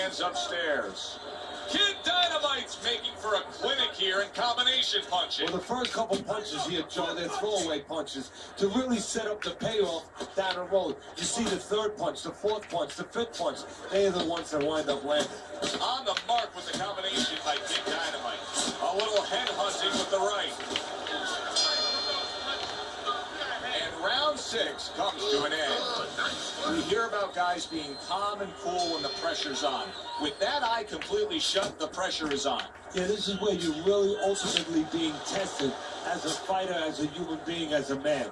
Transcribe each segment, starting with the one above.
hands upstairs. Kid Dynamite's making for a clinic here in combination punching. Well, the first couple punches here, Joe, they're throwaway punches to really set up the payoff down the road. You see the third punch, the fourth punch, the fifth punch. They are the ones that wind up landing. On the mark with the combination by Kid Dynamite. A little head hunting with the right. And round 6 comes to an end. We hear about guys being calm and cool when the pressure's on. With that eye completely shut, the pressure is on. Yeah, this is where you're really ultimately being tested as a fighter, as a human being, as a man.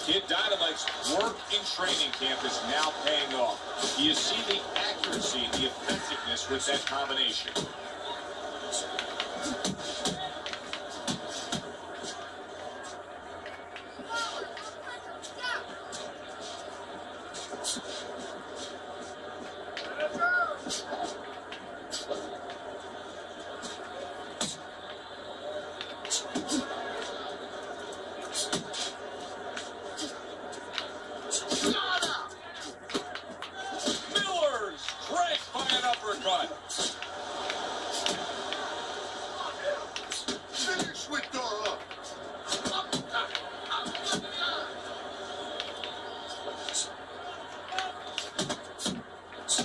Kid Dynamite's work in training camp is now paying off. You see the accuracy and the effectiveness with that combination.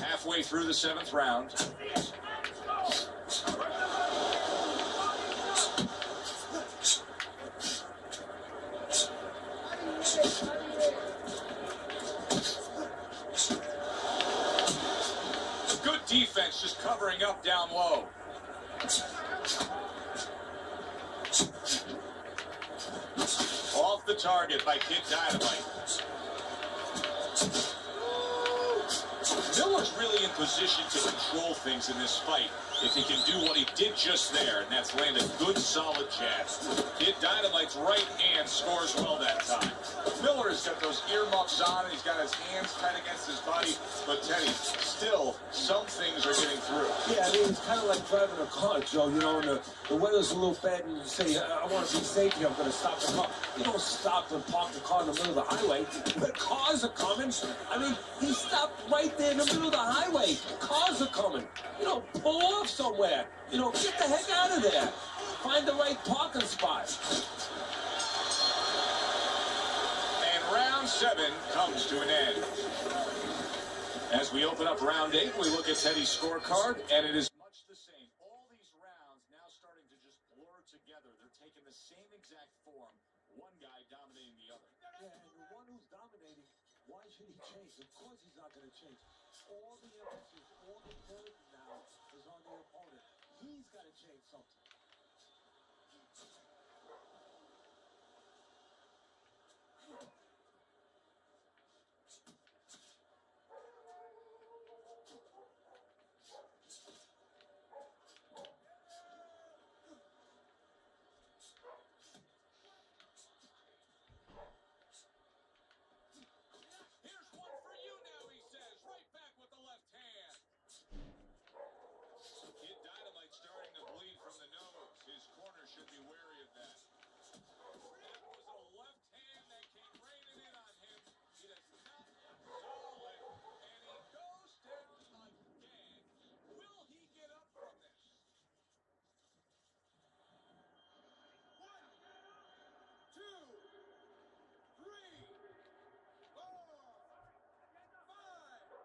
Halfway through the 7th round. Good defense, just covering up down low. Off the target by Kid Dynamite. Miller's really in position to control things in this fight if he can do what he did just there, and that's land a good, solid jab. Kid Dynamite's right hand scores well that time. Miller has got those earmuffs on, and he's got his hands tight against his body, but Teddy, still, some things are getting through. Yeah, I mean, it's kind of like driving a car, Joe. You know, and the weather's a little bad, and you say, I want to be safe here, I'm going to stop the car. You don't stop and park the car in the middle of the highway. The cars are coming. I mean, he stopped right there in the middle of the highway. Cars are coming. You know, pull off somewhere. You know, get the heck out of there. Find the right parking spot. And round 7 comes to an end. As we open up round 8, we look at Teddy's scorecard, and it is much the same. All these rounds now starting to just blur together. They're taking the same exact form. One guy dominating the other. Yeah, and the one who's dominating, why should he change? Of course he's not going to change. All the emphasis, all the burden now is on the opponent. He's got to change something. Should be wary of that. That was a left hand that came raining in on him. He does not solid, and he goes down again. Will he get up from this? 1, 2, 3, 4, 5.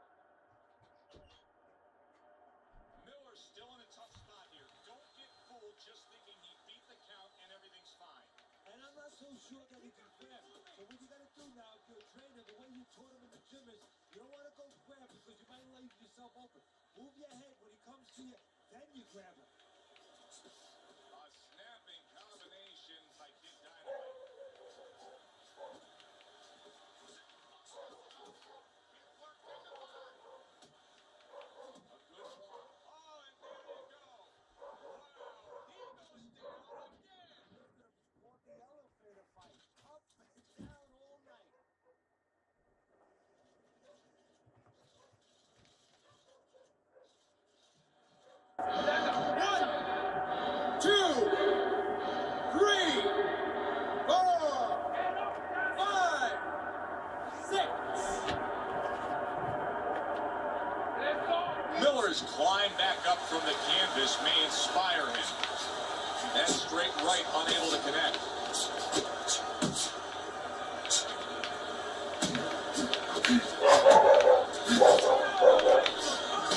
Miller's still in a tough spot here. Don't get fooled just thinking he beat the count and everything's fine. And I'm not so sure that he can grab. So what you got to do now, if you're a trainer, the way you taught him in the gym is you don't want to go grab because you might leave yourself open. Move your head when he comes to you, then you grab him. A snapping combination by Kid Dynamite. up from the canvas may inspire him. That straight right unable to connect.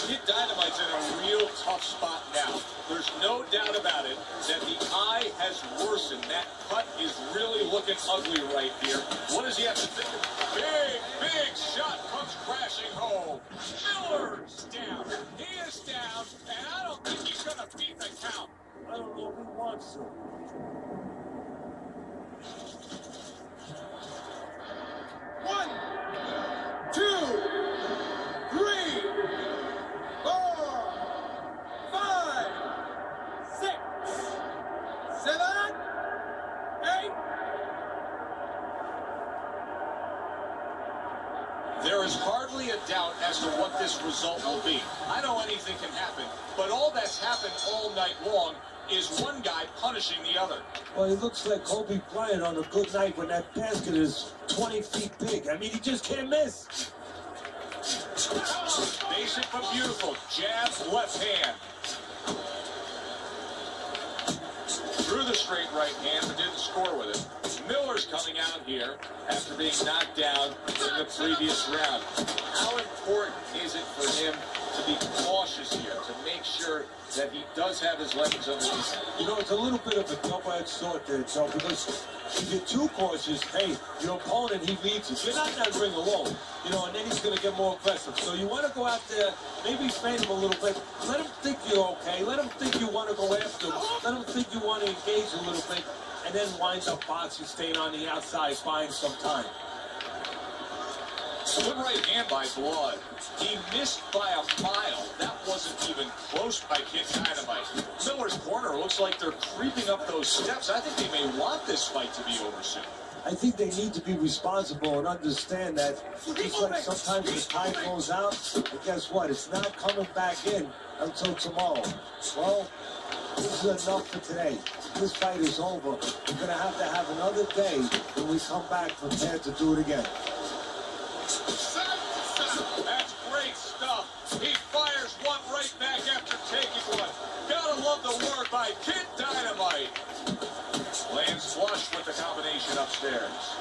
Kid Dynamite's in a real tough spot now. There's no doubt about it that the eye has worsened. That cut is really looking ugly right here. What does he have to think? Big shot comes crashing home. Miller's down. He is down, and I don't think he's going to beat the count. I don't know if he wants to. One, two, three, 4, 5, 6, 7, 8. There is hardly a doubt as to what this result will be. I know anything can happen, but all that's happened all night long is one guy punishing the other. Well, he looks like Kobe Bryant on a good night when that basket is 20 feet big. I mean, he just can't miss. Basic but beautiful. Jab, left hand. Threw the straight right hand, but didn't score with it. Miller's coming out here after being knocked down in the previous round. How important is it for him to be cautious here, to make sure that he does have his legs underneath him? You know, it's a little bit of a double-edged sword there, Joe, because if you're too cautious, hey, your opponent, he reads it. You're not in that ring alone, you know, and then he's going to get more aggressive. So you want to go out there, maybe feint him a little bit. Let him think you're okay. Let him think you want to go after him. Let him think you want to engage a little bit, and then winds up boxing, staying on the outside, buying some time. Good right hand by Blood. He missed by a mile. That wasn't even close by Kid Dynamite. Miller's corner looks like they're creeping up those steps. I think they may want this fight to be over soon. I think they need to be responsible and understand that just like sometimes the tide goes out, and guess what? It's not coming back in until tomorrow. Well, this is enough for today. This fight is over. We're going to have another day when we come back prepared to do it again. That's great stuff. He fires one right back after taking one. Gotta love the work by Kid Dynamite. Lands flush with the combination upstairs.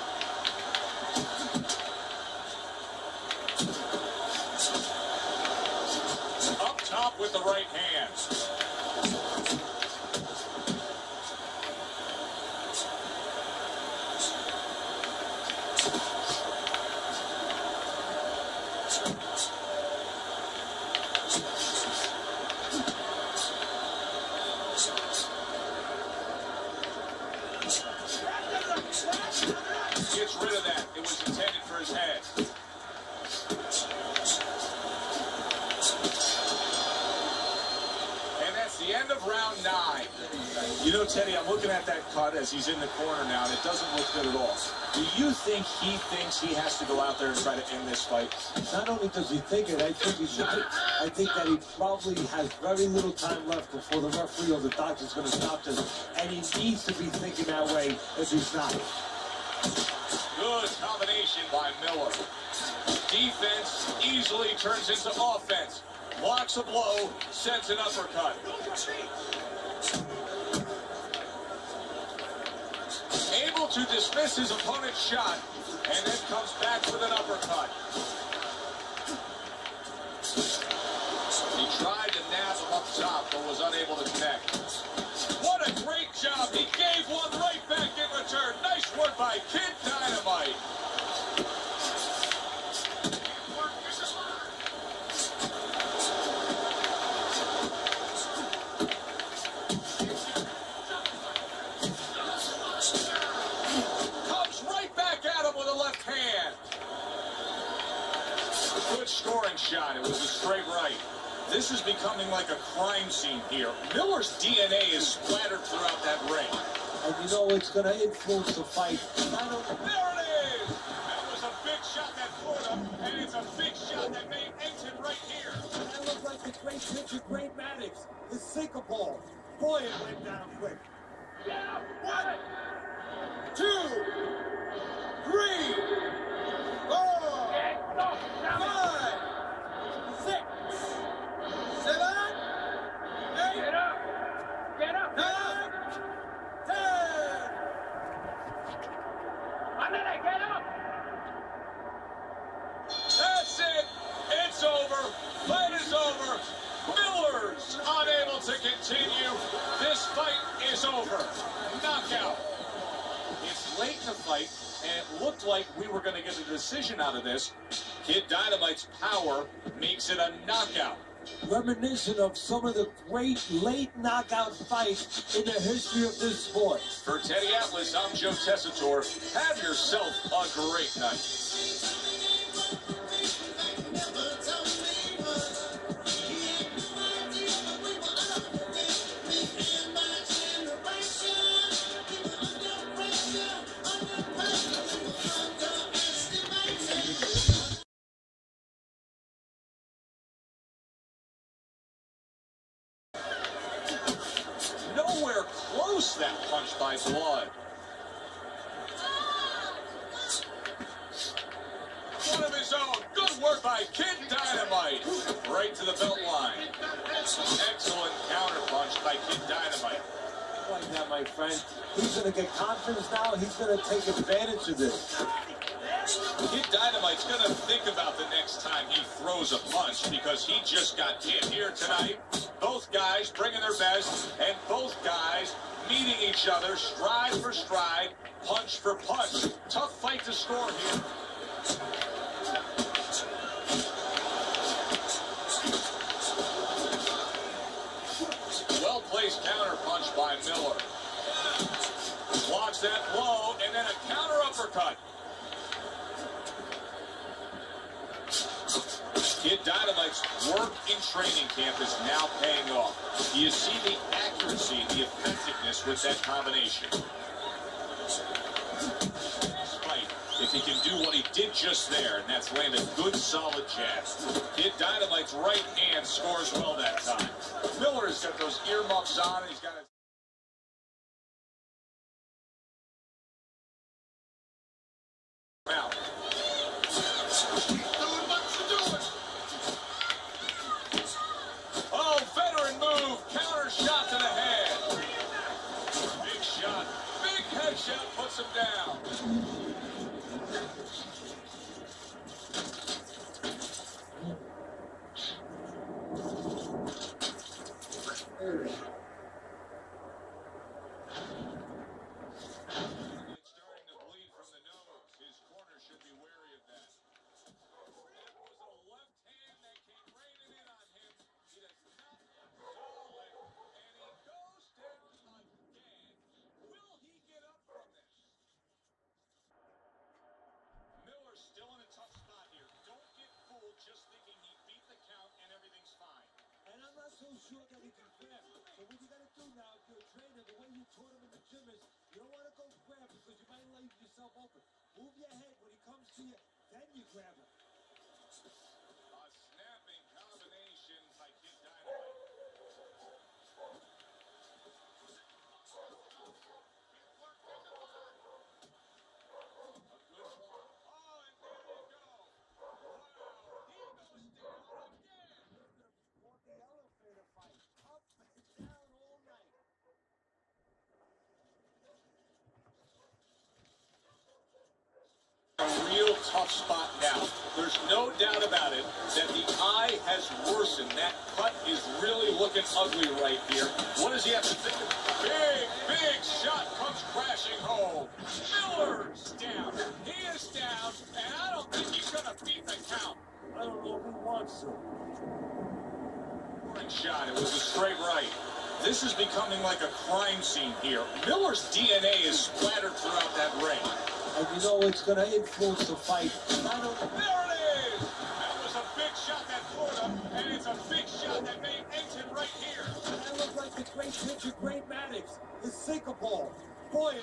Up top with the right hand. Gets rid of that. It was intended for his head. And that's the end of round 9. You know, Teddy, I'm looking at that cut as he's in the corner now, and it doesn't look good at all. Do you think he thinks he has to go out there and try to end this fight? Not only does he think it, I think that he probably has very little time left before the referee or the doctor's going to stop this, and he needs to be thinking that way if he's not. Good combination by Miller. Defense easily turns into offense. Blocks a blow, sends an uppercut. Able to dismiss his opponent's shot, and then comes back with an uppercut. He tried to nab him up top, but was unable to connect. What a great job. He gave one right back in return. Nice work by Kid Dynamite. Comes right back at him with a left hand. Good scoring shot. It was a straight right. This is becoming like a crime scene here. Miller's DNA is splattered throughout that ring. And you know it's going to influence the fight. There it is! That was a big shot that put him, and it's a big shot that may end it right here. That looked like the great pitcher, Great Maddox. The sinker ball. Boy, it went down quick. 1, 2, 3, 4, 5, 6, 7, to continue. This fight is over. Knockout. It's late in the fight, and it looked like we were going to get a decision out of this. Kid Dynamite's power makes it a knockout. Reminiscent of some of the great late knockout fights in the history of this sport. For Teddy Atlas, I'm Joe Tessitore. Have yourself a great night. Nowhere close that punch by Blood. One of his own. Good work by Kid Dynamite. Right to the belt line. Excellent counter punch by Kid Dynamite. Like that, my friend. He's going to get confidence now. He's going to take advantage of this. Kid Dynamite's going to think about the next time he throws a punch because he just got hit here tonight. Both guys bringing their best, and both guys meeting each other stride for stride, punch for punch. Tough fight to score here. Well-placed counter punch by Miller. Blocks that blow, and then a counter uppercut. Kid Dynamite's work in training camp is now paying off. You see the accuracy, the effectiveness with that combination. Despite if he can do what he did just there, and that's land a good solid jab. Kid Dynamite's right hand scores well that time. Miller's got those earmuffs on, and he's got a mouth. Shot to the head. Big shot. Big headshot puts him down. It's starting to bleed from the nose. His corner should be wary of that. It was a left hand that came raining in on him. He does not solid. Miller's still in a tough spot here. Don't get fooled just thinking he beat the count and everything's fine. And I'm not so sure that he can grab. So what you got to do now, if you're a trainer, the way you taught him in the gym is you don't want to go grab because you might leave yourself open. Move your head when he comes to you, then you grab him. A snapping combination by Kid Dynamite. Real tough spot now. There's no doubt about it that the eye has worsened. That cut is really looking ugly right here. What does he have to think of? Big shot comes crashing home. Miller's down. He is down, and I don't think he's going to beat the count. I don't know if he wants to. Great shot. It was a straight right. This is becoming like a crime scene here. Miller's DNA is splattered throughout that ring. And you know it's going to influence the fight. There it is! That was a big shot that Florida, and it's a big shot that may end him right here. And that looked like the great pitcher, Great Maddox, the sinker ball. Boy,